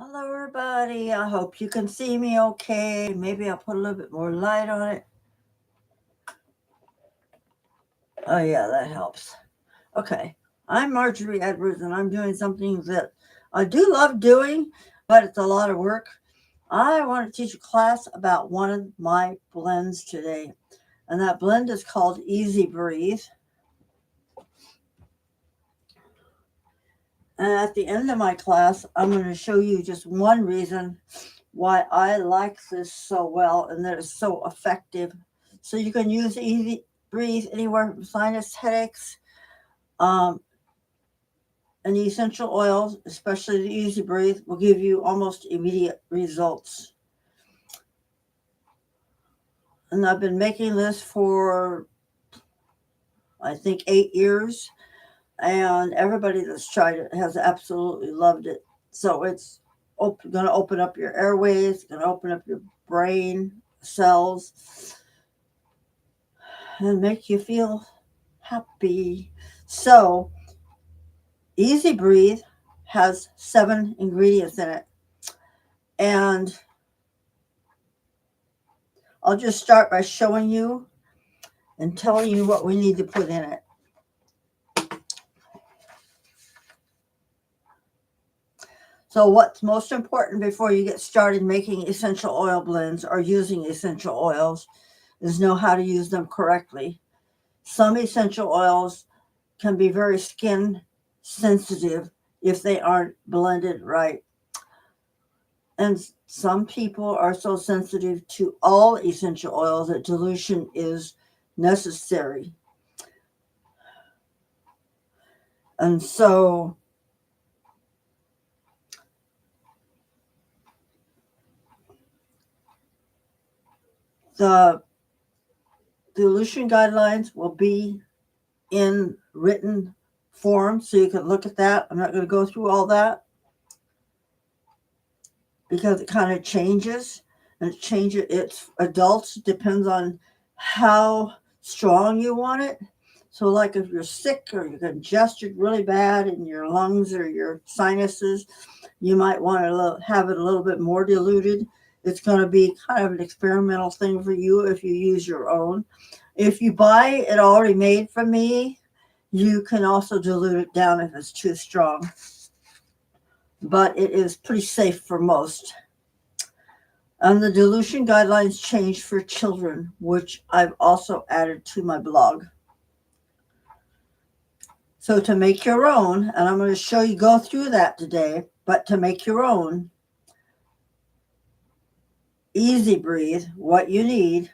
Hello, everybody. I hope you can see me okay. Maybe I'll put a little bit more light on it. Oh, yeah, that helps. Okay. I'm Marjorie Edwards, and I'm doing something that I do love doing, but it's a lot of work. I want to teach a class about one of my blends today, and that blend is called Eazy Breathe. And at the end of my class, I'm going to show you just one reason why I like this so well and that it's so effective. So you can use Easy Breathe anywhere from sinus headaches, um, and the essential oils, especially the Easy Breathe, will give you almost immediate results. And I've been making this for, I think, 8 years, and everybody that's tried it has absolutely loved it. So it's going to open up your airways, going to open up your brain cells, and make you feel happy. So, Easy Breathe has 7 ingredients in it. And I'll just start by showing you and telling you what we need to put in it. So, what's most important before you get started making essential oil blends or using essential oils is know how to use them correctly. Some essential oils can be very skin sensitive if they aren't blended right. And some people are so sensitive to all essential oils that dilution is necessary. And so the dilution guidelines will be in written form so you can look at that. I'm not going to go through all that because it kind of changes, and it's adults, depends on how strong you want it. So, like if you're sick or you're congested really bad in your lungs or your sinuses, you might want to have it a little bit more diluted. It's going to be kind of an experimental thing for you if you use your own. If you buy it already made from me, you can also dilute it down if it's too strong. But it is pretty safe for most. And the dilution guidelines changed for children, which I've also added to my blog. So to make your own, and I'm going to show you go through that today, but to make your own Easy Breathe, what you need,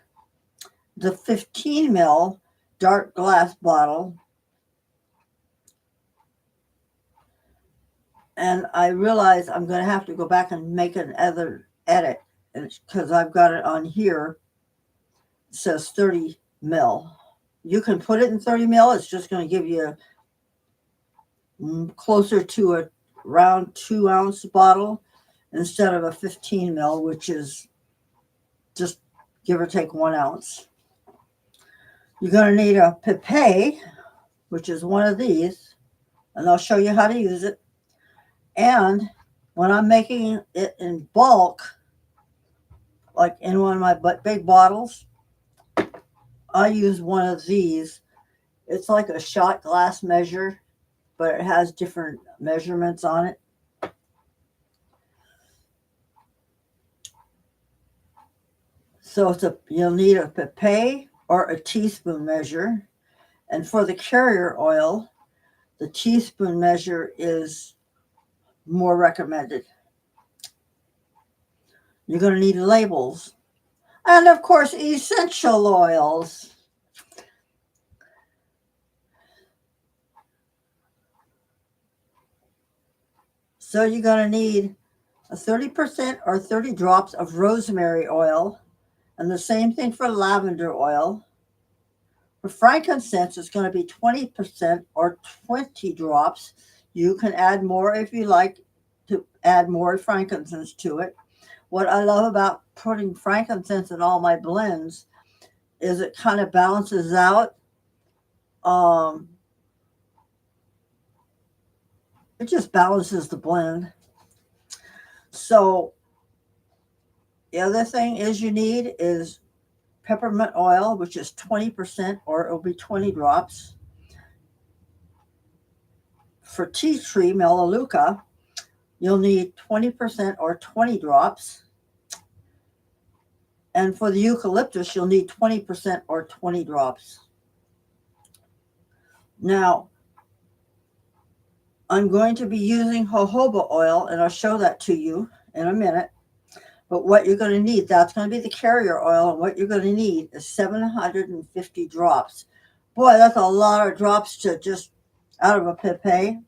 the 15 ml dark glass bottle. And I realize I'm going to have to go back and make another edit because I've got it on here. It says 30 ml. You can put it in 30 ml. It's just going to give you closer to a round 2-ounce bottle instead of a 15 ml, which is just give or take 1 ounce. You're going to need a Pipette, which is one of these, and I'll show you how to use it. And when I'm making it in bulk, like in one of my big bottles, I use one of these. It's like a shot glass measure, but it has different measurements on it. So you'll need a Pipette or a teaspoon measure. And for the carrier oil, the teaspoon measure is more recommended. You're going to need labels. And of course, essential oils. So you're going to need a 30% or 30 drops of rosemary oil, and the same thing for lavender oil. For frankincense, it's going to be 20% or 20 drops. You can add more if you like to add more frankincense to it. What I love about putting frankincense in all my blends is it kind of balances out. Um, it just balances the blend. So the other thing is you need is peppermint oil, which is 20%, or it'll be 20 drops. For tea tree melaleuca, you'll need 20% or 20 drops. And for the eucalyptus, you'll need 20% or 20 drops. Now, I'm going to be using jojoba oil, and I'll show that to you in a minute. But what you're going to need, that's going to be the carrier oil, and what you're going to need is 750 drops. Boy, that's a lot of drops to just out of a pipette.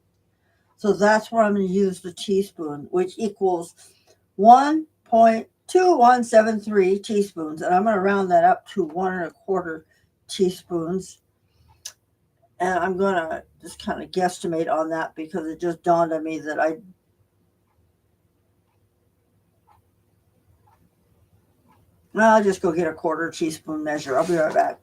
So that's where I'm going to use the teaspoon, which equals 1.2173 teaspoons. And I'm going to round that up to 1.25 teaspoons. And I'm going to just kind of guesstimate on that because it just dawned on me that I'll just go get a 1/4 teaspoon measure. I'll be right back.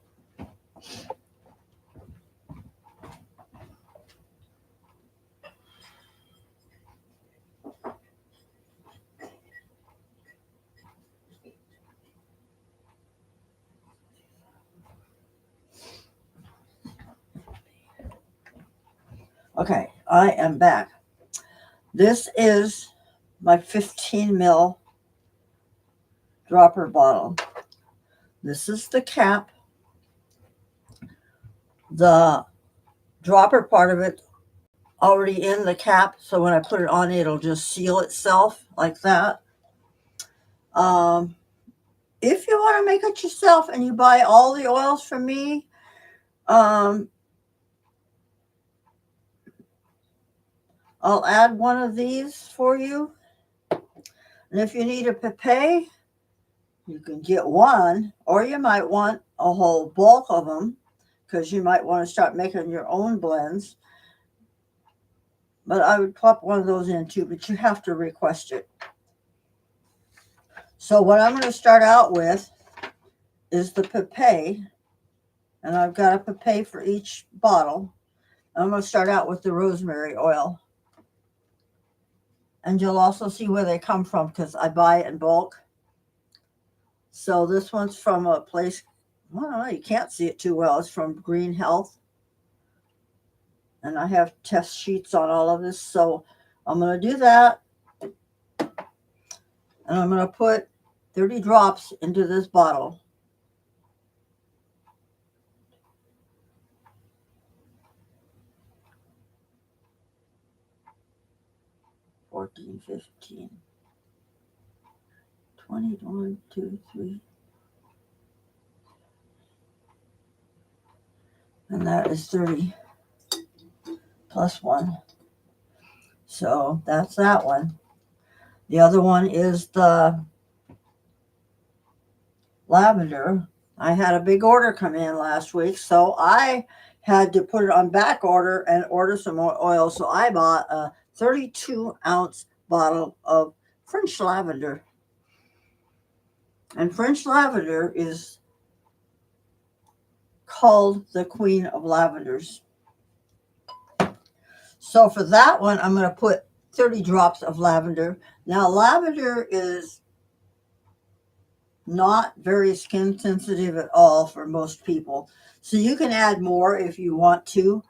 Okay, I am back. This is my 15 ml dropper bottle. This is the cap. The dropper part of it already in the cap, so when I put it on, it'll just seal itself like that. If you want to make it yourself and you buy all the oils from me, I'll add one of these for you. And if you need a pipette, you can get one, or you might want a whole bulk of them because you might want to start making your own blends. But I would pop one of those in too, but you have to request it. So what I'm going to start out with is the pipette, and I've got a pipette for each bottle. I'm going to start out with the rosemary oil. And you'll also see where they come from because I buy it in bulk. So this one's from a place, I don't know, you can't see it too well. It's from Green Health. And I have test sheets on all of this. So I'm going to do that. And I'm going to put 30 drops into this bottle. 14, 15, 20, 1, 2, 3. And that is 30 plus 1. So that's that one. The other one is the lavender. I had a big order come in last week, so I had to put it on back order and order some more oil. So I bought a 32-ounce bottle of French lavender. And French lavender is called the Queen of Lavenders. So for that one, I'm going to put 30 drops of lavender. Now, lavender is not very skin sensitive at all for most people. So you can add more if you want to.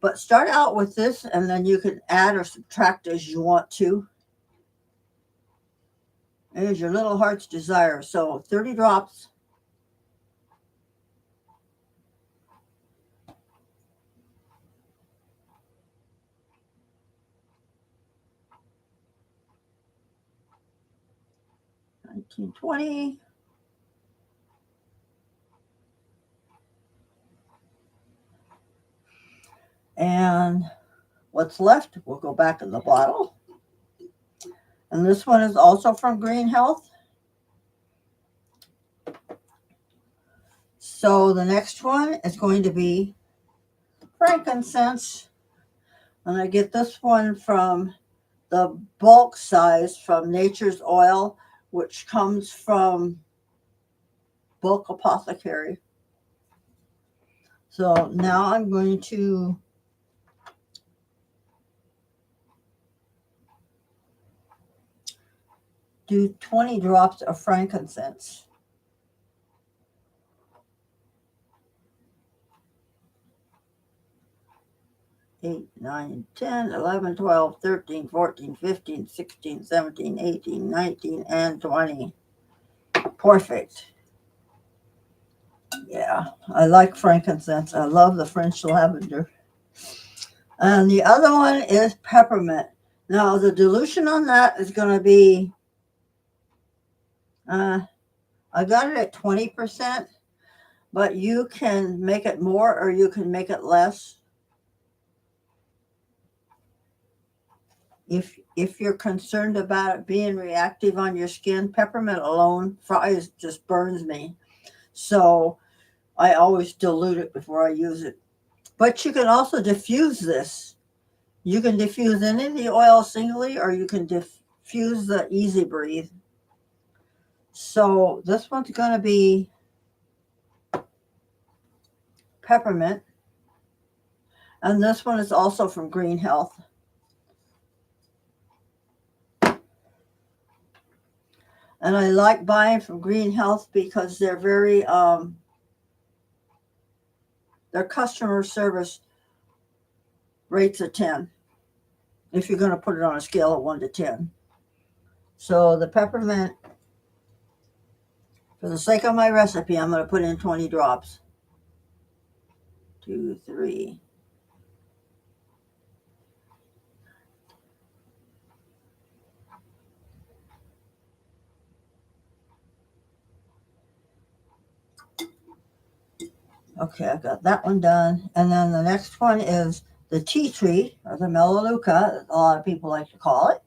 But start out with this, and then you can add or subtract as you want to. It is your little heart's desire. So 30 drops. $19.20. And what's left will go back in the bottle. And this one is also from Green Health. So the next one is going to be frankincense. And I get this one from the bulk size from Nature's Oil, which comes from Bulk Apothecary. So now I'm going to do 20 drops of frankincense. 8, 9, 10, 11, 12, 13, 14, 15, 16, 17, 18, 19, and 20. Perfect. Yeah, I like frankincense. I love the French lavender. And the other one is peppermint. Now, the dilution on that is going to be, I got it at 20%, but you can make it more or you can make it less. If you're concerned about it being reactive on your skin, peppermint alone just burns me. So I always dilute it before I use it. But you can also diffuse this. You can diffuse any of the oil singly, or you can diffuse the Eazy Breathe. So this one's going to be peppermint. And this one is also from Green Health. And I like buying from Green Health because they're very, their customer service rates a 10 if you're going to put it on a scale of 1 to 10. So the peppermint, for the sake of my recipe, I'm going to put in 20 drops. 2, 3. Okay, I've got that one done. And then the next one is the tea tree, or the melaleuca, a lot of people like to call it.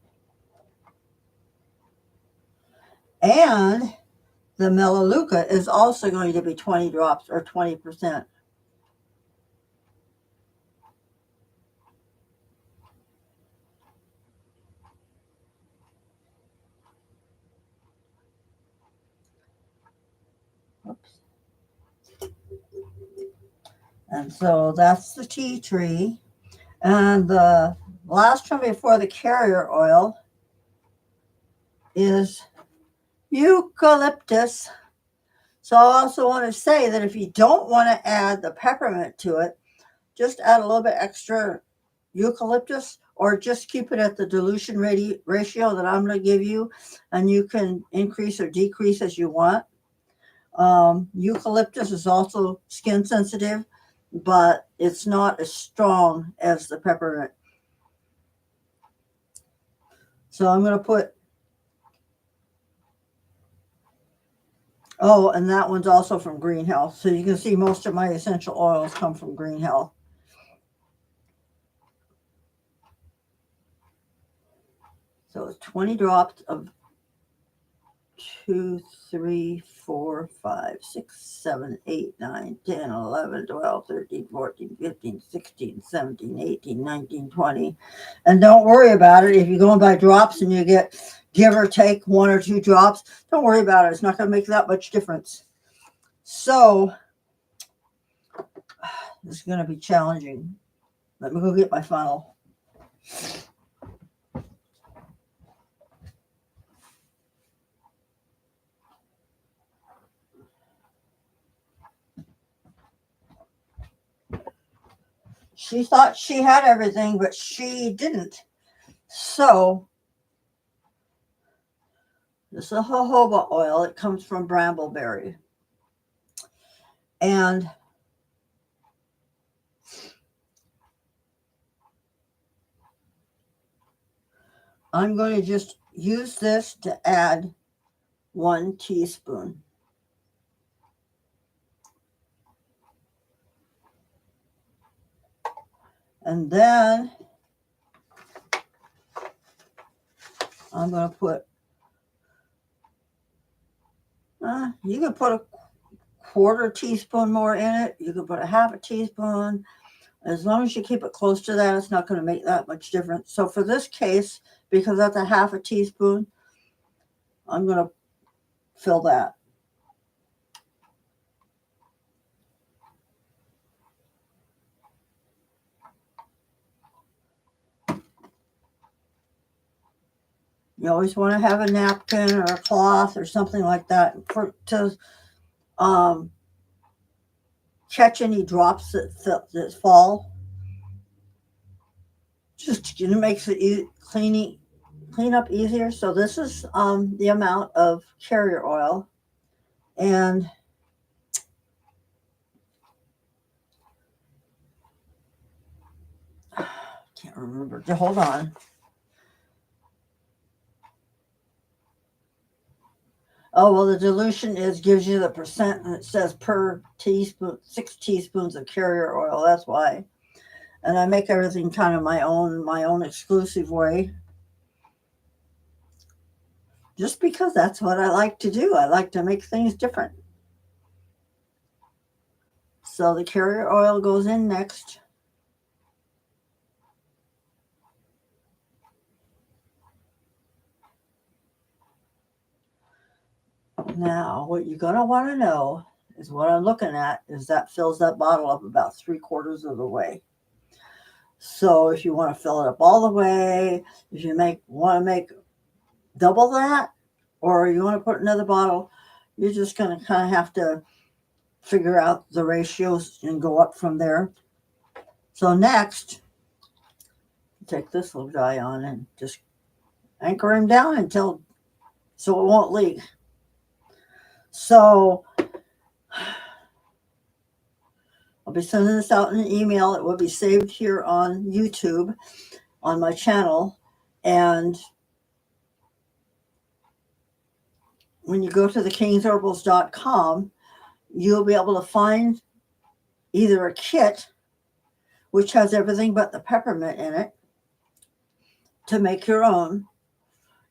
And the melaleuca is also going to be 20 drops, or 20%. Oops. And so that's the tea tree. And the last one before the carrier oil is eucalyptus. So I also want to say that if you don't want to add the peppermint to it, just add a little bit extra eucalyptus, or just keep it at the dilution ratio that I'm going to give you, and you can increase or decrease as you want. Eucalyptus is also skin sensitive, but it's not as strong as the peppermint. So I'm going to put, oh, and that one's also from Green Health. So you can see most of my essential oils come from Green Health. So it's 20 drops of 2, 3, 4, 5, 6, 7, 8, 9, 10, 11, 12, 13, 14, 15, 16, 17, 18, 19, 20. And don't worry about it. If you're going by drops and you get, give or take 1 or 2 drops, don't worry about it. It's not going to make that much difference. So this is going to be challenging. Let me go get my funnel. She thought she had everything, but she didn't. So this is a jojoba oil. It comes from brambleberry. And I'm going to just use this to add 1 teaspoon. And then I'm going to put, you can put a 1/4 teaspoon more in it. You can put a 1/2 teaspoon. As long as you keep it close to that, it's not going to make that much difference. So for this case, because that's a 1/2 teaspoon, I'm going to fill that. You always want to have a napkin or a cloth or something like that to um, catch any drops that fall. Just it makes it clean up easier. So this is the amount of carrier oil, and can't remember. Hold on. Oh well, the dilution gives you the percent, and it says per teaspoon, 6 teaspoons of carrier oil. That's why. And I make everything kind of my own exclusive way. Just because that's what I like to do. I like to make things different. So the carrier oil goes in next. Now, what you're going to want to know is what I'm looking at is that fills that bottle up about 3/4 of the way. So if you want to fill it up all the way, if you want to make double that, or you want to put another bottle, you're just going to kind of have to figure out the ratios and go up from there. So next, take this little guy on and just anchor him down until so it won't leak. So I'll be sending this out in an email. It will be saved here on YouTube on my channel. And when you go to thekingsherbals.com, you'll be able to find either a kit, which has everything but the peppermint in it, to make your own.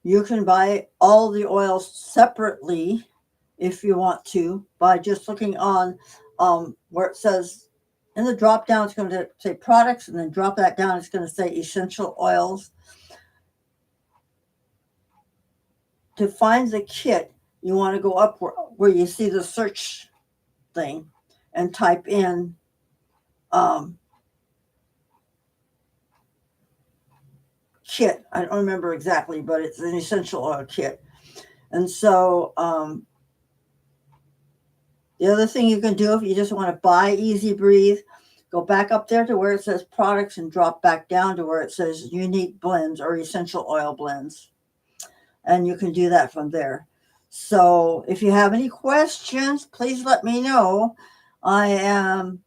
You can buy all the oils separately if you want to by just looking on where it says in the drop down, it's going to say products, and then drop that down, it's going to say essential oils. To find the kit, you want to go up where you see the search thing and type in kit. I don't remember exactly, but it's an essential oil kit. And so the other thing you can do if you just want to buy Eazy Breathe, go back up there to where it says products and drop back down to where it says unique blends or essential oil blends. And you can do that from there. So if you have any questions, please let me know. I am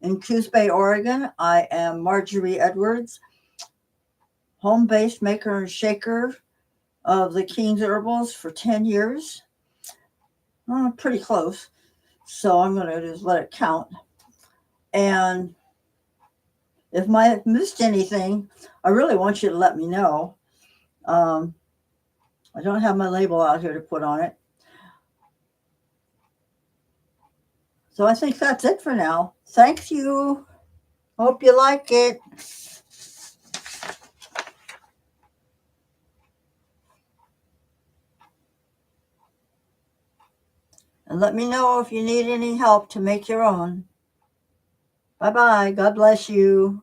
in Coos Bay, Oregon. I am Marjorie Edwards, home-based maker and shaker of the King's Herbals for 10 years. Pretty close. So I'm going to just let it count. And if I missed anything, I really want you to let me know. I don't have my label out here to put on it. So I think that's it for now. Thank you. Hope you like it. And let me know if you need any help to make your own. Bye-bye. God bless you.